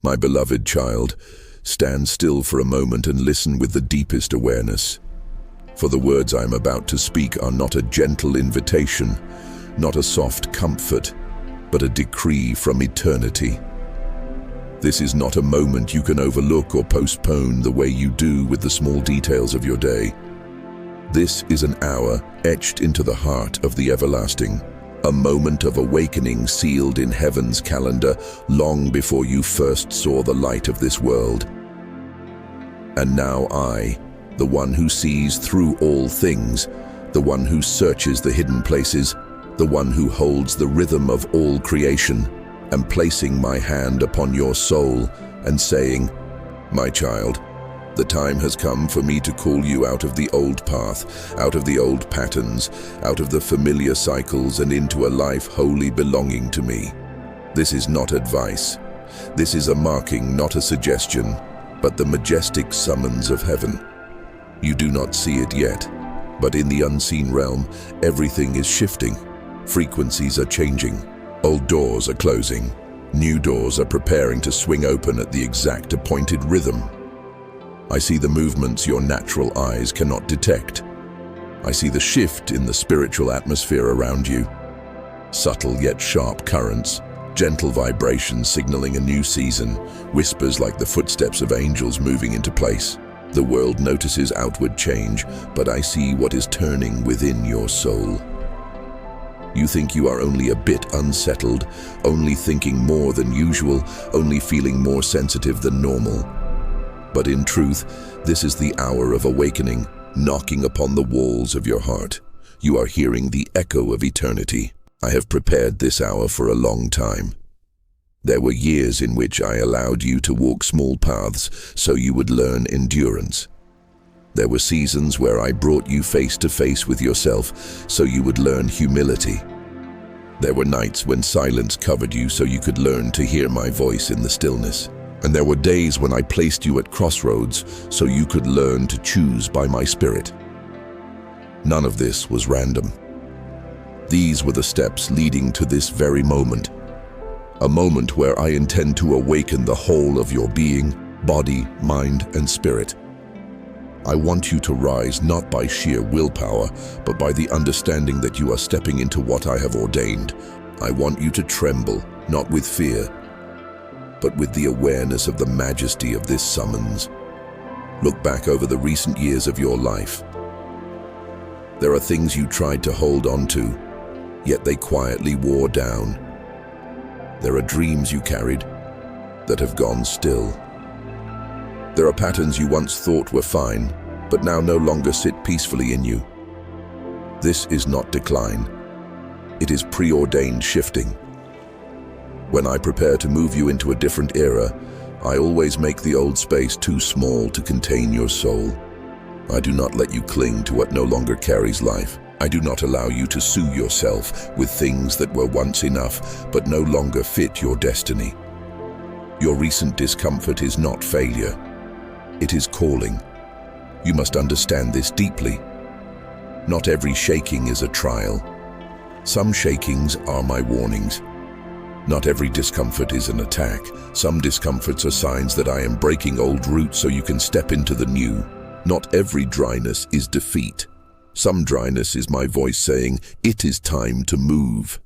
My beloved child, stand still for a moment and listen with the deepest awareness. For the words I am about to speak are not a gentle invitation, not a soft comfort, but a decree from eternity. This is not a moment you can overlook or postpone the way you do with the small details of your day. This is an hour etched into the heart of the everlasting, a moment of awakening sealed in heaven's calendar long before you first saw the light of this world. And now I, the one who sees through all things, the one who searches the hidden places, the one who holds the rhythm of all creation, am placing my hand upon your soul and saying, "My child, the time has come for me to call you out of the old path, out of the old patterns, out of the familiar cycles and into a life wholly belonging to me. This is not advice. This is a marking, not a suggestion, but the majestic summons of heaven. You do not see it yet, but in the unseen realm, everything is shifting. Frequencies are changing. Old doors are closing. New doors are preparing to swing open at the exact appointed rhythm. I see the movements your natural eyes cannot detect. I see the shift in the spiritual atmosphere around you. Subtle yet sharp currents, gentle vibrations signaling a new season, whispers like the footsteps of angels moving into place. The world notices outward change, but I see what is turning within your soul. You think you are only a bit unsettled, only thinking more than usual, only feeling more sensitive than normal. But in truth, this is the hour of awakening, knocking upon the walls of your heart. You are hearing the echo of eternity. I have prepared this hour for a long time. There were years in which I allowed you to walk small paths so you would learn endurance. There were seasons where I brought you face to face with yourself so you would learn humility. There were nights when silence covered you so you could learn to hear my voice in the stillness. And there were days when I placed you at crossroads so you could learn to choose by my spirit. None of this was random. These were the steps leading to this very moment. A moment where I intend to awaken the whole of your being, body, mind, and spirit. I want you to rise not by sheer willpower, but by the understanding that you are stepping into what I have ordained. I want you to tremble, not with fear, but with the awareness of the majesty of this summons. Look back over the recent years of your life. There are things you tried to hold on to, yet they quietly wore down. There are dreams you carried that have gone still. There are patterns you once thought were fine, but now no longer sit peacefully in you. This is not decline. It is preordained shifting. When I prepare to move you into a different era, I always make the old space too small to contain your soul. I do not let you cling to what no longer carries life. I do not allow you to soothe yourself with things that were once enough but no longer fit your destiny. Your recent discomfort is not failure. It is calling. You must understand this deeply. Not every shaking is a trial. Some shakings are my warnings. Not every discomfort is an attack. Some discomforts are signs that I am breaking old roots so you can step into the new. Not every dryness is defeat. Some dryness is my voice saying, it is time to move.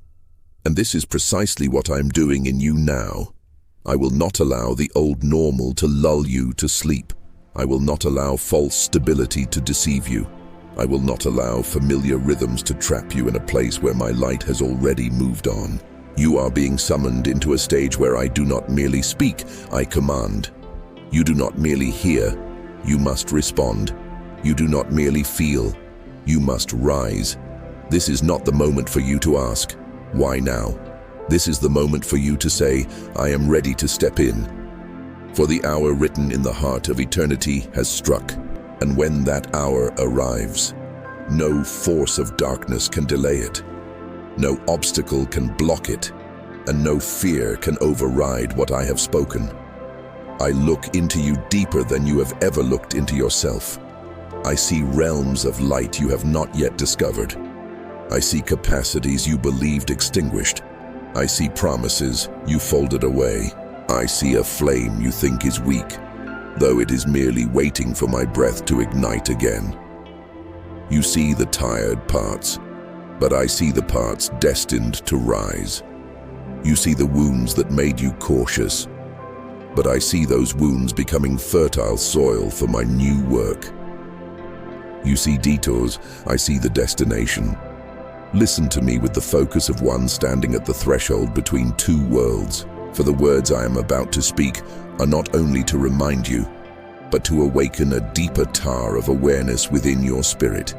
And this is precisely what I am doing in you now. I will not allow the old normal to lull you to sleep. I will not allow false stability to deceive you. I will not allow familiar rhythms to trap you in a place where my light has already moved on. You are being summoned into a stage where I do not merely speak, I command. You do not merely hear, you must respond. You do not merely feel, you must rise. This is not the moment for you to ask, why now? This is the moment for you to say, I am ready to step in. For the hour written in the heart of eternity has struck, and when that hour arrives, no force of darkness can delay it. No obstacle can block it, and no fear can override what I have spoken. I look into you deeper than you have ever looked into yourself. I see realms of light you have not yet discovered. I see capacities you believed extinguished. I see promises you folded away. I see a flame you think is weak, though it is merely waiting for my breath to ignite again. You see the tired parts, but I see the parts destined to rise. You see the wounds that made you cautious, but I see those wounds becoming fertile soil for my new work. You see detours, I see the destination. Listen to me with the focus of one standing at the threshold between two worlds, for the words I am about to speak are not only to remind you, but to awaken a deeper tar of awareness within your spirit.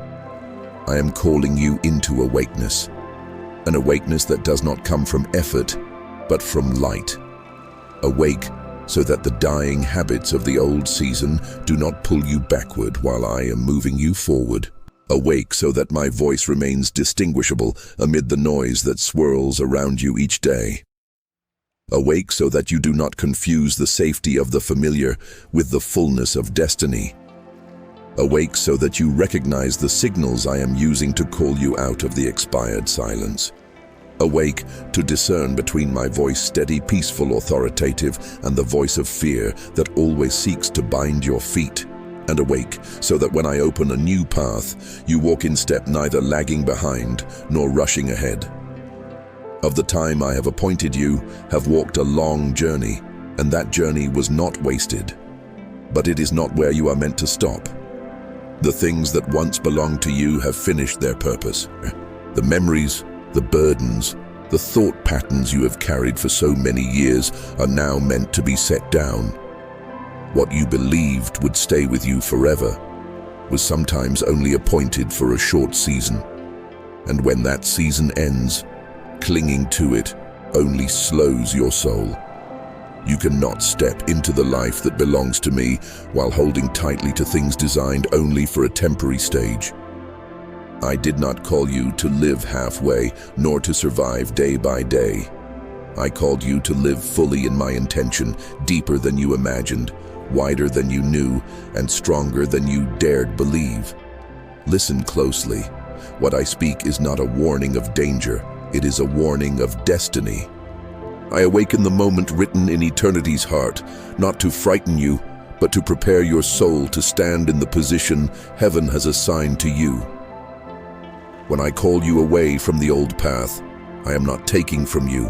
I am calling you into awakeness, an awakeness that does not come from effort, but from light. Awake so that the dying habits of the old season do not pull you backward while I am moving you forward. Awake so that my voice remains distinguishable amid the noise that swirls around you each day. Awake so that you do not confuse the safety of the familiar with the fullness of destiny. Awake so that you recognize the signals I am using to call you out of the expired silence. Awake to discern between my voice steady, peaceful, authoritative, and the voice of fear that always seeks to bind your feet. And awake so that when I open a new path, you walk in step, neither lagging behind nor rushing ahead. Of the time I have appointed you, have walked a long journey, and that journey was not wasted. But it is not where you are meant to stop. The things that once belonged to you have finished their purpose. The memories, the burdens, the thought patterns you have carried for so many years are now meant to be set down. What you believed would stay with you forever was sometimes only appointed for a short season. And when that season ends, clinging to it only slows your soul. You cannot step into the life that belongs to me while holding tightly to things designed only for a temporary stage. I did not call you to live halfway, nor to survive day by day. I called you to live fully in my intention, deeper than you imagined, wider than you knew, and stronger than you dared believe. Listen closely. What I speak is not a warning of danger. It is a warning of destiny. I awaken the moment written in eternity's heart, not to frighten you, but to prepare your soul to stand in the position heaven has assigned to you. When I call you away from the old path, I am not taking from you.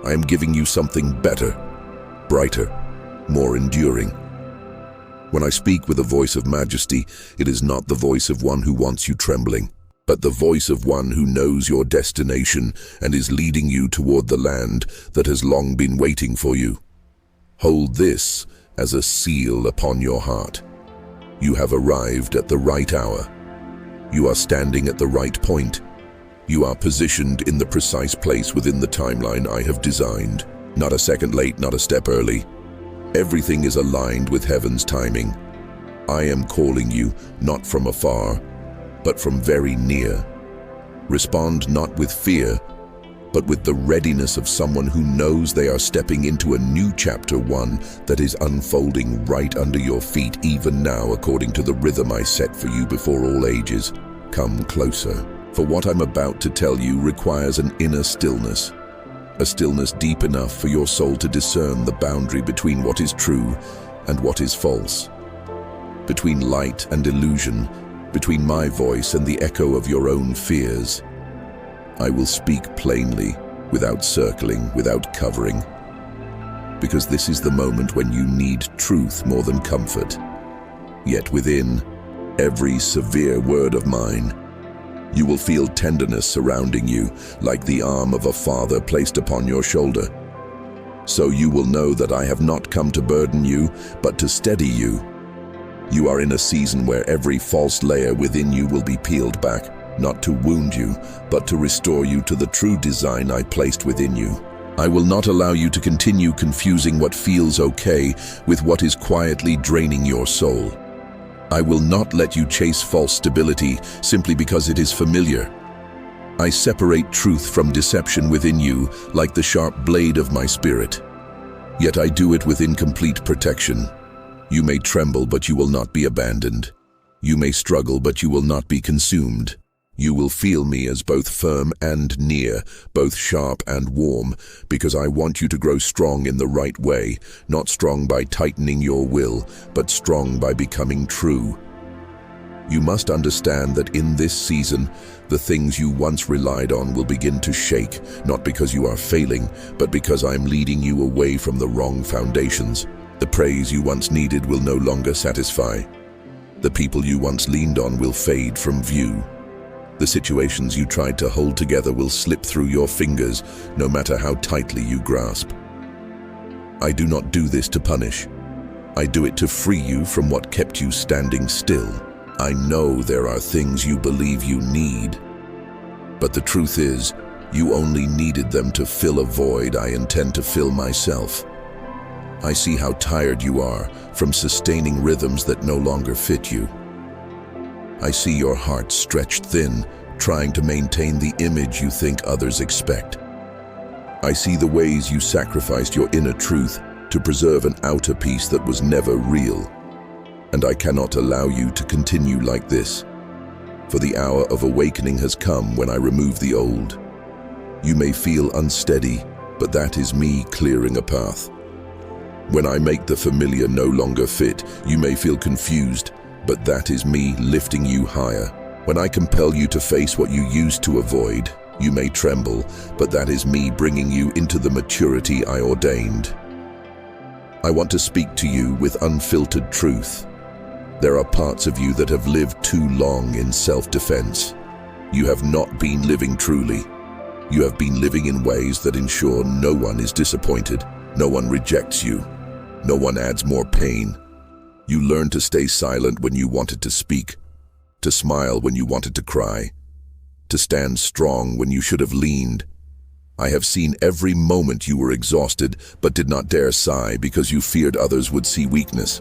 I am giving you something better, brighter, more enduring. When I speak with a voice of majesty, it is not the voice of one who wants you trembling, but the voice of one who knows your destination and is leading you toward the land that has long been waiting for you. Hold this as a seal upon your heart. You have arrived at the right hour. You are standing at the right point. You are positioned in the precise place within the timeline I have designed. Not a second late, not a step early. Everything is aligned with heaven's timing. I am calling you not from afar, but from very near. Respond not with fear, but with the readiness of someone who knows they are stepping into a new chapter, one that is unfolding right under your feet even now according to the rhythm I set for you before all ages. Come closer, for what I'm about to tell you requires an inner stillness, a stillness deep enough for your soul to discern the boundary between what is true and what is false, between light and illusion, between my voice and the echo of your own fears. I will speak plainly, without circling, without covering, because this is the moment when you need truth more than comfort. Yet within every severe word of mine, you will feel tenderness surrounding you, like the arm of a father placed upon your shoulder. So you will know that I have not come to burden you, but to steady you. You are in a season where every false layer within you will be peeled back, not to wound you, but to restore you to the true design I placed within you. I will not allow you to continue confusing what feels okay with what is quietly draining your soul. I will not let you chase false stability simply because it is familiar. I separate truth from deception within you like the sharp blade of my spirit. Yet I do it with incomplete protection. You may tremble, but you will not be abandoned. You may struggle, but you will not be consumed. You will feel me as both firm and near, both sharp and warm, because I want you to grow strong in the right way, not strong by tightening your will, but strong by becoming true. You must understand that in this season, the things you once relied on will begin to shake, not because you are failing, but because I'm leading you away from the wrong foundations. The praise you once needed will no longer satisfy. The people you once leaned on will fade from view. The situations you tried to hold together will slip through your fingers, no matter how tightly you grasp. I do not do this to punish. I do it to free you from what kept you standing still. I know there are things you believe you need, but the truth is, you only needed them to fill a void I intend to fill myself. I see how tired you are from sustaining rhythms that no longer fit you. I see your heart stretched thin, trying to maintain the image you think others expect. I see the ways you sacrificed your inner truth to preserve an outer peace that was never real. And I cannot allow you to continue like this. For the hour of awakening has come when I remove the old. You may feel unsteady, but that is me clearing a path. When I make the familiar no longer fit, you may feel confused, but that is me lifting you higher. When I compel you to face what you used to avoid, you may tremble, but that is me bringing you into the maturity I ordained. I want to speak to you with unfiltered truth. There are parts of you that have lived too long in self-defense. You have not been living truly. You have been living in ways that ensure no one is disappointed, no one rejects you, no one adds more pain. You learned to stay silent when you wanted to speak, to smile when you wanted to cry, to stand strong when you should have leaned. I have seen every moment you were exhausted but did not dare sigh because you feared others would see weakness.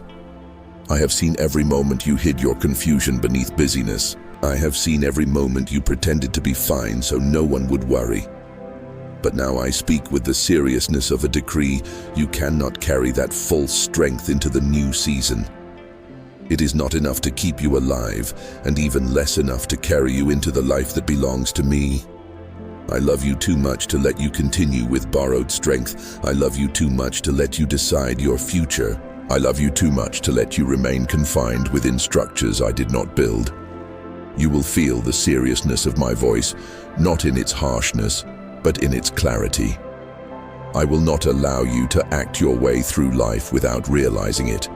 I have seen every moment you hid your confusion beneath busyness. I have seen every moment you pretended to be fine so no one would worry. But now I speak with the seriousness of a decree. You cannot carry that false strength into the new season. It is not enough to keep you alive, and even less enough to carry you into the life that belongs to me. I love you too much to let you continue with borrowed strength. I love you too much to let you decide your future. I love you too much to let you remain confined within structures I did not build. You will feel the seriousness of my voice, not in its harshness, but in its clarity. I will not allow you to act your way through life without realizing it.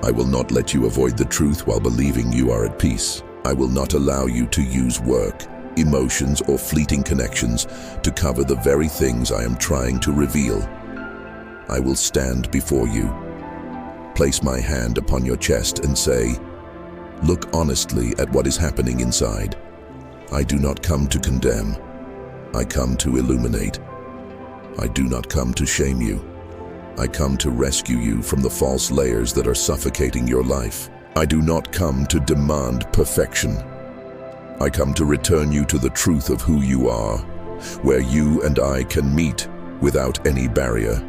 I will not let you avoid the truth while believing you are at peace. I will not allow you to use work, emotions, or fleeting connections to cover the very things I am trying to reveal. I will stand before you, place my hand upon your chest and say, look honestly at what is happening inside. I do not come to condemn. I come to illuminate. I do not come to shame you. I come to rescue you from the false layers that are suffocating your life. I do not come to demand perfection. I come to return you to the truth of who you are, where you and I can meet without any barrier.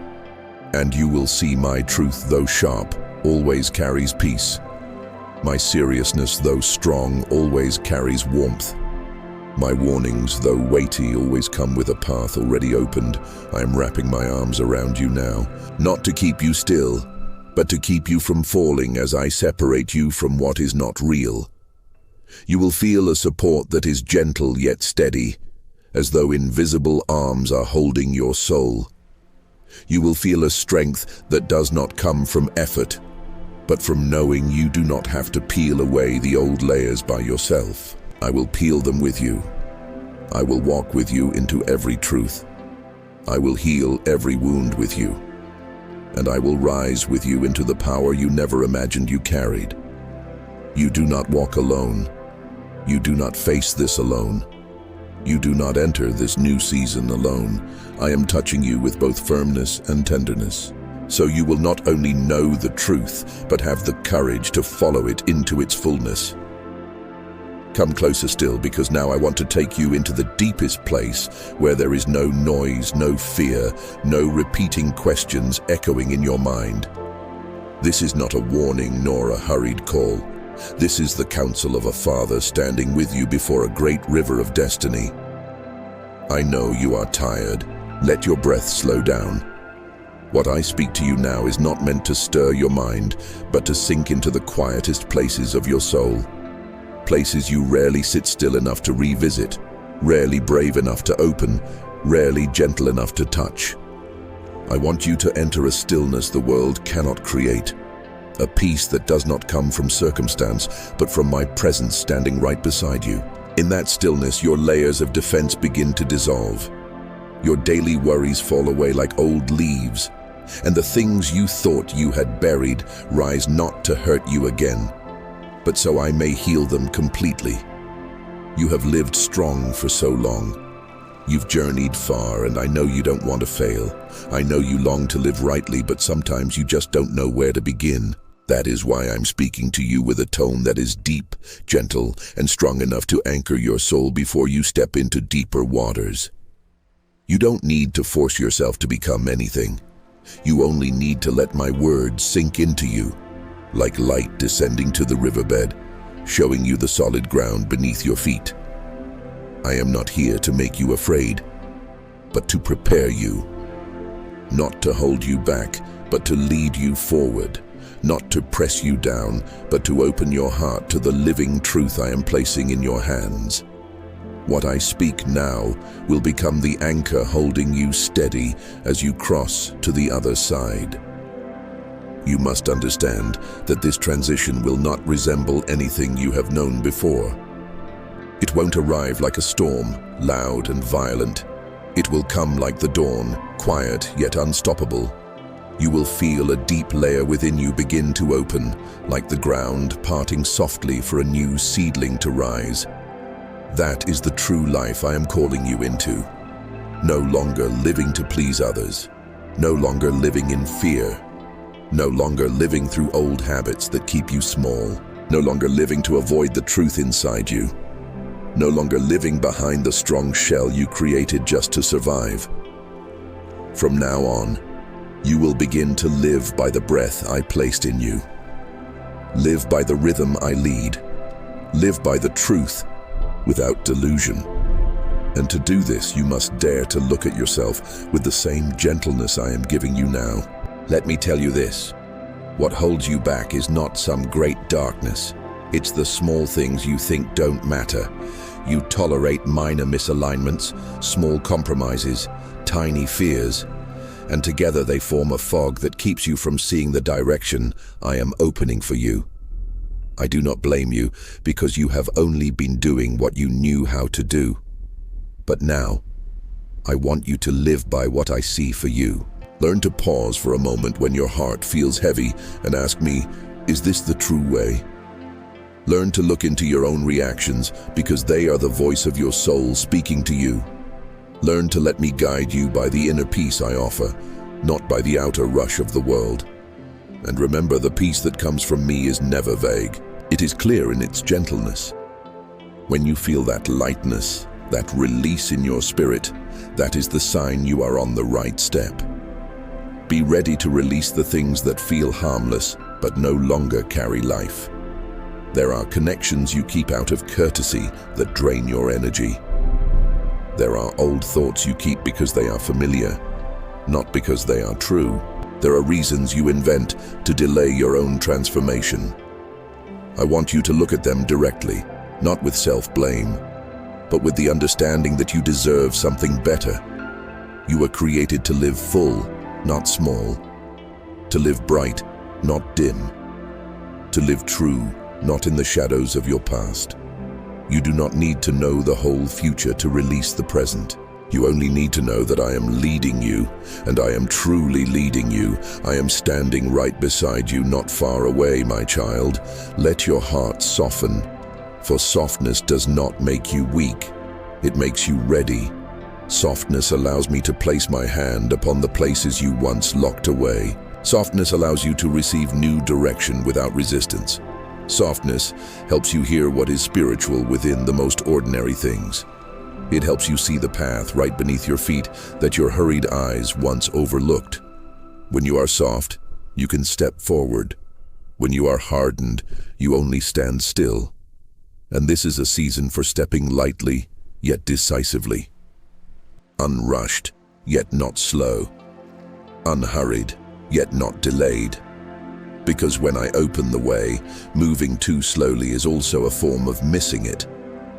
And you will see my truth, though sharp, always carries peace. My seriousness, though strong, always carries warmth. My warnings, though weighty, always come with a path already opened. I am wrapping my arms around you now, not to keep you still, but to keep you from falling as I separate you from what is not real. You will feel a support that is gentle yet steady, as though invisible arms are holding your soul. You will feel a strength that does not come from effort, but from knowing you do not have to peel away the old layers by yourself. I will peel them with you. I will walk with you into every truth. I will heal every wound with you. And I will rise with you into the power you never imagined you carried. You do not walk alone. You do not face this alone. You do not enter this new season alone. I am touching you with both firmness and tenderness. So you will not only know the truth, but have the courage to follow it into its fullness. Come closer still, because now I want to take you into the deepest place where there is no noise, no fear, no repeating questions echoing in your mind. This is not a warning nor a hurried call. This is the counsel of a father standing with you before a great river of destiny. I know you are tired. Let your breath slow down. What I speak to you now is not meant to stir your mind, but to sink into the quietest places of your soul. Places you rarely sit still enough to revisit, rarely brave enough to open, rarely gentle enough to touch. I want you to enter a stillness the world cannot create, a peace that does not come from circumstance, but from my presence standing right beside you. In that stillness, your layers of defense begin to dissolve. Your daily worries fall away like old leaves, and the things you thought you had buried rise not to hurt you again, but so I may heal them completely. You have lived strong for so long. You've journeyed far, and I know you don't want to fail. I know you long to live rightly, but sometimes you just don't know where to begin. That is why I'm speaking to you with a tone that is deep, gentle, and strong enough to anchor your soul before you step into deeper waters. You don't need to force yourself to become anything. You only need to let my words sink into you, like light descending to the riverbed, showing you the solid ground beneath your feet. I am not here to make you afraid, but to prepare you. Not to hold you back, but to lead you forward. Not to press you down, but to open your heart to the living truth I am placing in your hands. What I speak now will become the anchor holding you steady as you cross to the other side. You must understand that this transition will not resemble anything you have known before. It won't arrive like a storm, loud and violent. It will come like the dawn, quiet yet unstoppable. You will feel a deep layer within you begin to open, like the ground parting softly for a new seedling to rise. That is the true life I am calling you into. No longer living to please others. No longer living in fear. No longer living through old habits that keep you small. No longer living to avoid the truth inside you. No longer living behind the strong shell you created just to survive. From now on, you will begin to live by the breath I placed in you. Live by the rhythm I lead. Live by the truth without delusion. And to do this, you must dare to look at yourself with the same gentleness I am giving you now. Let me tell you this. What holds you back is not some great darkness. It's the small things you think don't matter. You tolerate minor misalignments, small compromises, tiny fears, and together they form a fog that keeps you from seeing the direction I am opening for you. I do not blame you, because you have only been doing what you knew how to do. But now, I want you to live by what I see for you. Learn to pause for a moment when your heart feels heavy and ask me, is this the true way? Learn to look into your own reactions, because they are the voice of your soul speaking to you. Learn to let me guide you by the inner peace I offer, not by the outer rush of the world. And remember, the peace that comes from me is never vague. It is clear in its gentleness. When you feel that lightness, that release in your spirit, that is the sign you are on the right step. Be ready to release the things that feel harmless but no longer carry life. There are connections you keep out of courtesy that drain your energy. There are old thoughts you keep because they are familiar, not because they are true. There are reasons you invent to delay your own transformation. I want you to look at them directly, not with self-blame, but with the understanding that you deserve something better. You were created to live full, not small. To live bright, not dim. To live true, not in the shadows of your past. You do not need to know the whole future to release the present. You only need to know that I am leading you, and I am truly leading you. I am standing right beside you, not far away, my child. Let your heart soften, for softness does not make you weak. It makes you ready. Softness allows me to place my hand upon the places you once locked away. Softness allows you to receive new direction without resistance. Softness helps you hear what is spiritual within the most ordinary things. It helps you see the path right beneath your feet that your hurried eyes once overlooked. When you are soft, you can step forward. When you are hardened, you only stand still. And this is a season for stepping lightly, yet decisively. Unrushed, yet not slow. Unhurried, yet not delayed. Because when I open the way, moving too slowly is also a form of missing it.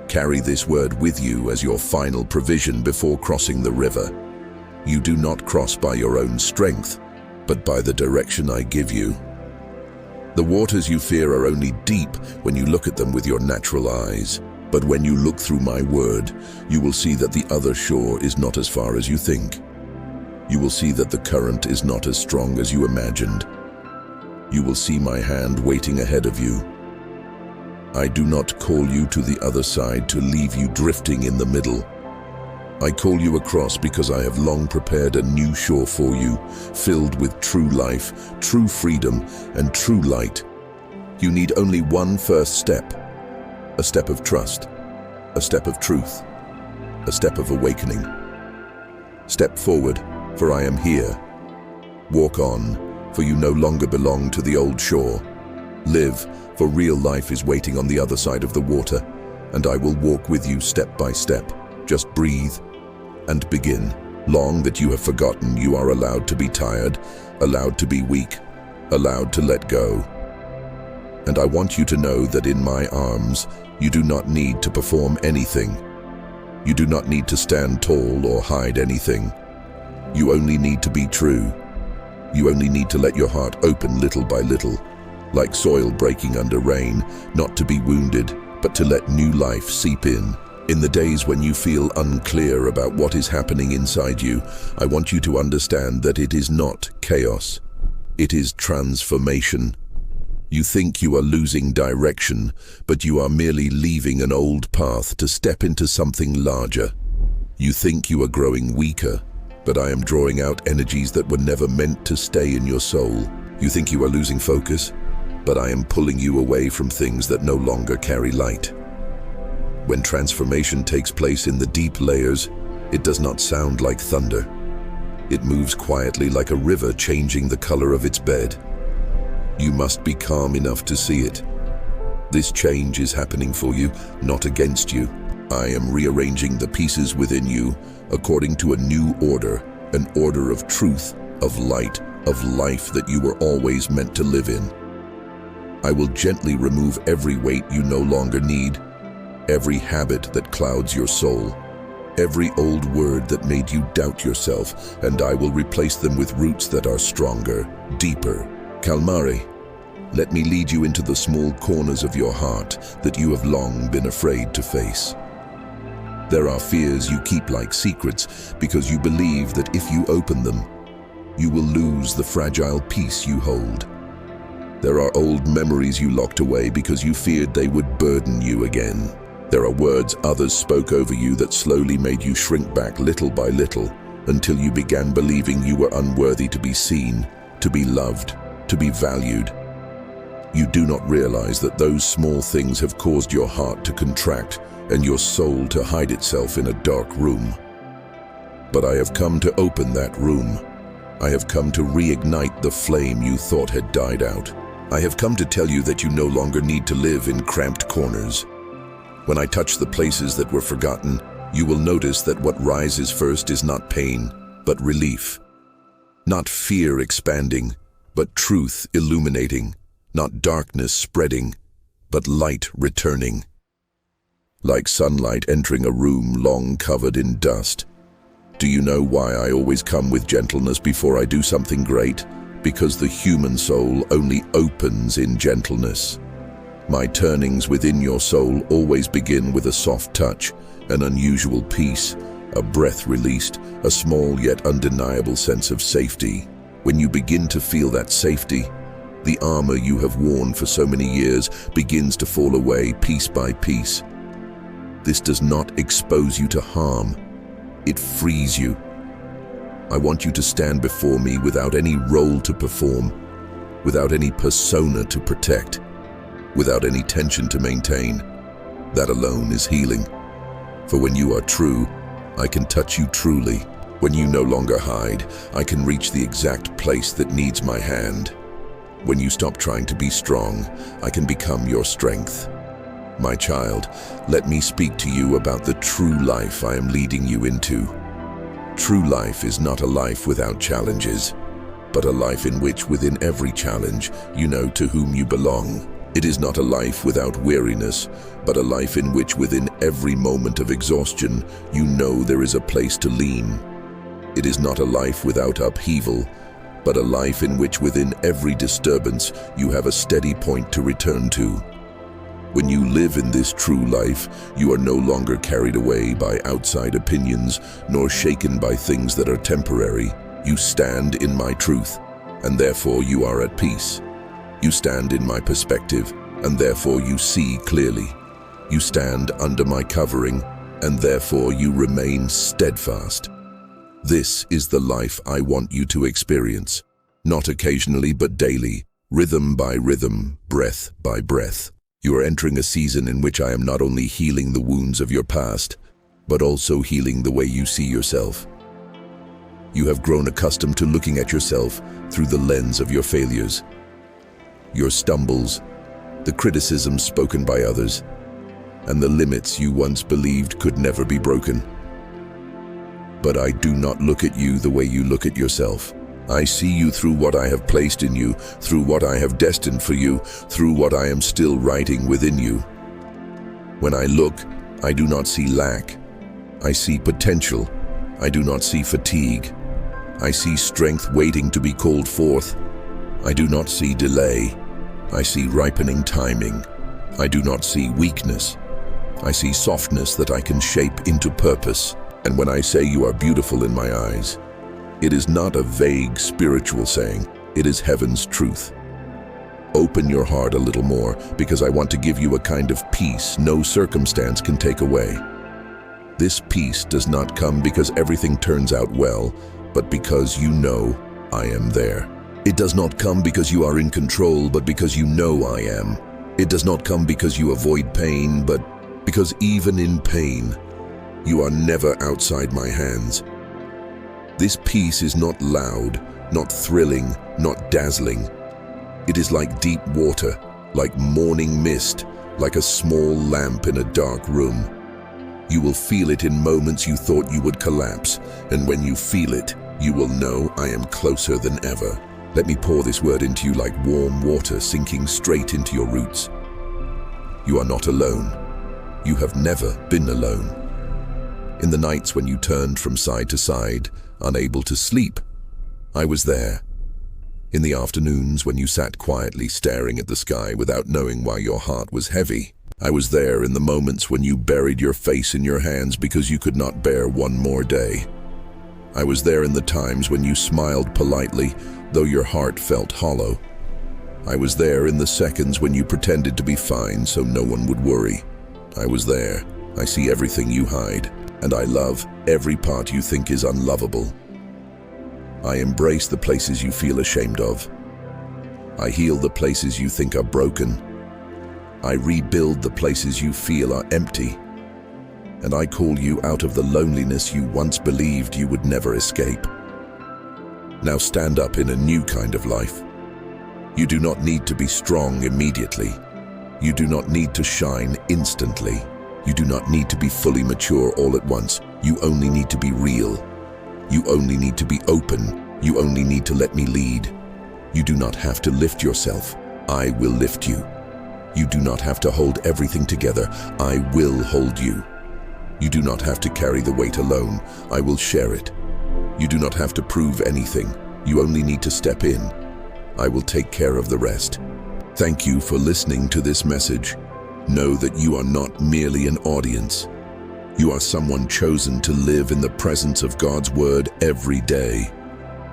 Carry this word with you as your final provision before crossing the river. You do not cross by your own strength, but by the direction I give you. The waters you fear are only deep when you look at them with your natural eyes. But when you look through my word, you will see that the other shore is not as far as you think. You will see that the current is not as strong as you imagined. You will see my hand waiting ahead of you. I do not call you to the other side to leave you drifting in the middle. I call you across because I have long prepared a new shore for you, filled with true life, true freedom, and true light. You need only one first step, a step of trust, a step of truth, a step of awakening. Step forward, for I am here. Walk on, for you no longer belong to the old shore. Live, for real life is waiting on the other side of the water, and I will walk with you step by step. Just breathe and begin. Long that you have forgotten, you are allowed to be tired, allowed to be weak, allowed to let go. And I want you to know that in my arms, you do not need to perform anything. You do not need to stand tall or hide anything. You only need to be true. You only need to let your heart open little by little, like soil breaking under rain, not to be wounded, but to let new life seep in. In the days when you feel unclear about what is happening inside you, I want you to understand that it is not chaos. It is transformation. You think you are losing direction, but you are merely leaving an old path to step into something larger. You think you are growing weaker, but I am drawing out energies that were never meant to stay in your soul. You think you are losing focus, but I am pulling you away from things that no longer carry light. When transformation takes place in the deep layers, it does not sound like thunder. It moves quietly like a river changing the color of its bed. You must be calm enough to see it. This change is happening for you, not against you. I am rearranging the pieces within you according to a new order, an order of truth, of light, of life that you were always meant to live in. I will gently remove every weight you no longer need, every habit that clouds your soul, every old word that made you doubt yourself, and I will replace them with roots that are stronger, deeper. Calmare, let me lead you into the small corners of your heart that you have long been afraid to face. There are fears you keep like secrets because you believe that if you open them, you will lose the fragile peace you hold. There are old memories you locked away because you feared they would burden you again. There are words others spoke over you that slowly made you shrink back little by little until you began believing you were unworthy to be seen, to be loved, to be valued. You do not realize that those small things have caused your heart to contract and your soul to hide itself in a dark room. But I have come to open that room. I have come to reignite the flame you thought had died out. I have come to tell you that you no longer need to live in cramped corners. When I touch the places that were forgotten, you will notice that what rises first is not pain, but relief. Not fear expanding, but truth illuminating. Not darkness spreading, but light returning. Like sunlight entering a room long covered in dust. Do you know why I always come with gentleness before I do something great? Because the human soul only opens in gentleness. My turnings within your soul always begin with a soft touch, an unusual peace, a breath released, a small yet undeniable sense of safety. When you begin to feel that safety, the armor you have worn for so many years begins to fall away piece by piece. This does not expose you to harm. It frees you. I want you to stand before me without any role to perform, without any persona to protect, without any tension to maintain. That alone is healing. For when you are true, I can touch you truly. When you no longer hide, I can reach the exact place that needs my hand. When you stop trying to be strong, I can become your strength. My child, let me speak to you about the true life I am leading you into. True life is not a life without challenges, but a life in which within every challenge you know to whom you belong. It is not a life without weariness, but a life in which within every moment of exhaustion you know there is a place to lean. It is not a life without upheaval, but a life in which within every disturbance you have a steady point to return to. When you live in this true life, you are no longer carried away by outside opinions, nor shaken by things that are temporary. You stand in my truth, and therefore you are at peace. You stand in my perspective, and therefore you see clearly. You stand under my covering, and therefore you remain steadfast. This is the life I want you to experience, not occasionally but daily, rhythm by rhythm, breath by breath. You are entering a season in which I am not only healing the wounds of your past, but also healing the way you see yourself. You have grown accustomed to looking at yourself through the lens of your failures, your stumbles, the criticisms spoken by others, and the limits you once believed could never be broken. But I do not look at you the way you look at yourself. I see you through what I have placed in you, through what I have destined for you, through what I am still writing within you. When I look, I do not see lack. I see potential. I do not see fatigue. I see strength waiting to be called forth. I do not see delay. I see ripening timing. I do not see weakness. I see softness that I can shape into purpose. And when I say you are beautiful in my eyes, it is not a vague spiritual saying, it is heaven's truth. Open your heart a little more, because I want to give you a kind of peace no circumstance can take away. This peace does not come because everything turns out well, but because you know I am there. It does not come because you are in control, but because you know I am. It does not come because you avoid pain, but because even in pain, you are never outside my hands. This peace is not loud, not thrilling, not dazzling. It is like deep water, like morning mist, like a small lamp in a dark room. You will feel it in moments you thought you would collapse, and when you feel it, you will know I am closer than ever. Let me pour this word into you like warm water sinking straight into your roots. You are not alone. You have never been alone. In the nights when you turned from side to side, unable to sleep, I was there. In the afternoons when you sat quietly staring at the sky without knowing why your heart was heavy, I was there in the moments when you buried your face in your hands because you could not bear one more day. I was there in the times when you smiled politely, though your heart felt hollow. I was there in the seconds when you pretended to be fine so no one would worry. I was there. I see everything you hide, and I love every part you think is unlovable. I embrace the places you feel ashamed of. I heal the places you think are broken. I rebuild the places you feel are empty. And I call you out of the loneliness you once believed you would never escape. Now stand up in a new kind of life. You do not need to be strong immediately. You do not need to shine instantly. You do not need to be fully mature all at once. You only need to be real. You only need to be open. You only need to let me lead. You do not have to lift yourself. I will lift you. You do not have to hold everything together. I will hold you. You do not have to carry the weight alone. I will share it. You do not have to prove anything. You only need to step in. I will take care of the rest. Thank you for listening to this message. Know that you are not merely an audience. You are someone chosen to live in the presence of God's word every day.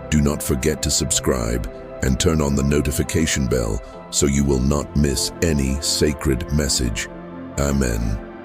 Do not forget to subscribe and turn on the notification bell so you will not miss any sacred message. Amen.